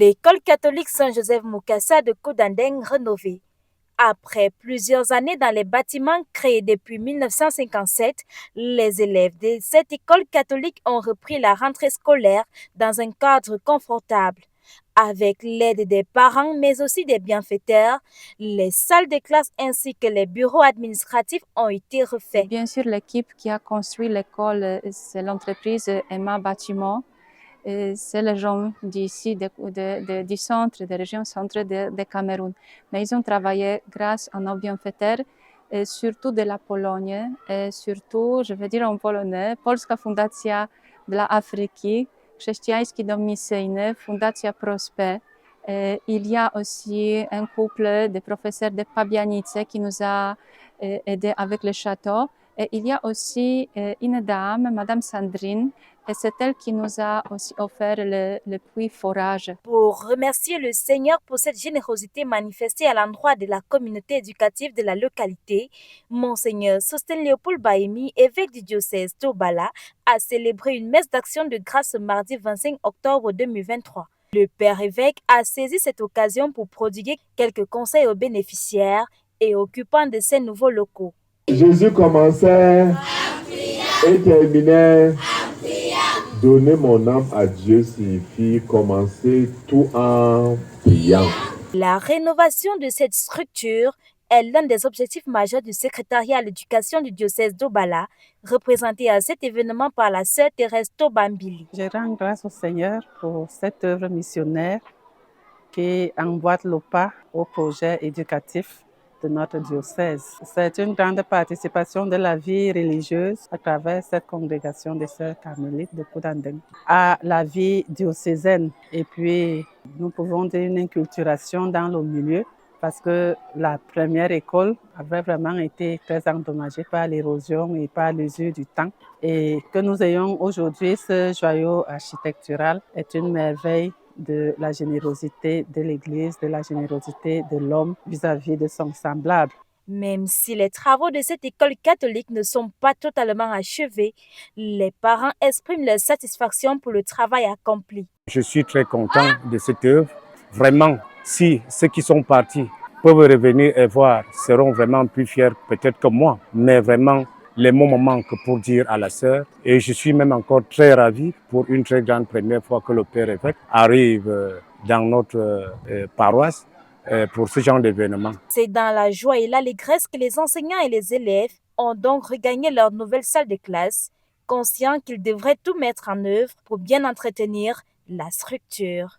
L'école catholique Saint-Joseph Mukasa de Koudandeng rénovée. Après plusieurs années dans les bâtiments créés depuis 1957, les élèves de cette école catholique ont repris la rentrée scolaire dans un cadre confortable. Avec l'aide des parents, mais aussi des bienfaiteurs, les salles de classe ainsi que les bureaux administratifs ont été refaits. Bien sûr, l'équipe qui a construit l'école, c'est l'entreprise Emma Bâtiment. C'est les gens d'ici, du centre, des régions centre de Cameroun. Mais ils ont travaillé grâce à nos bienfaiteurs, et surtout de la Pologne, et surtout, je veux dire en polonais, Polska Fundacja dla Afryki, Chrześcijański Dom Misyjny, Fundacja Prosper. Il y a aussi un couple de professeurs de Pabianice qui nous a aidés avec le château. Et il y a aussi une dame, Madame Sandrine, et c'est elle qui nous a aussi offert le puits forage. Pour remercier le Seigneur pour cette générosité manifestée à l'endroit de la communauté éducative de la localité, Monseigneur Sosten Léopold Bahemi, évêque du diocèse d'Obala, a célébré une messe d'action de grâce ce mardi 25 octobre 2023. Le père évêque a saisi cette occasion pour prodiguer quelques conseils aux bénéficiaires et occupants de ces nouveaux locaux. Jésus commençait et terminait. Donner mon âme à Dieu signifie commencer tout en priant. La rénovation de cette structure est l'un des objectifs majeurs du secrétariat à l'éducation du diocèse d'Obala, représenté à cet événement par la sœur Thérèse Tobambili. Je rends grâce au Seigneur pour cette œuvre missionnaire qui emboîte le pas au projet éducatif de notre diocèse. C'est une grande participation de la vie religieuse à travers cette congrégation des sœurs carmélites de Koudandeng à la vie diocésaine. Et puis, nous pouvons dire une inculturation dans le milieu parce que la première école avait vraiment été très endommagée par l'érosion et par l'usure du temps. Et que nous ayons aujourd'hui ce joyau architectural est une merveille de la générosité de l'Église, de la générosité de l'homme vis-à-vis de son semblable. Même si les travaux de cette école catholique ne sont pas totalement achevés, les parents expriment leur satisfaction pour le travail accompli. Je suis très content de cette œuvre. Vraiment, si ceux qui sont partis peuvent revenir et voir, seront vraiment plus fiers peut-être que moi, mais vraiment, les mots me manquent pour dire à la sœur. Et je suis même encore très ravi pour une très grande première fois que le Père évêque arrive dans notre paroisse pour ce genre d'événement. C'est dans la joie et l'allégresse que les enseignants et les élèves ont donc regagné leur nouvelle salle de classe, conscients qu'ils devraient tout mettre en œuvre pour bien entretenir la structure.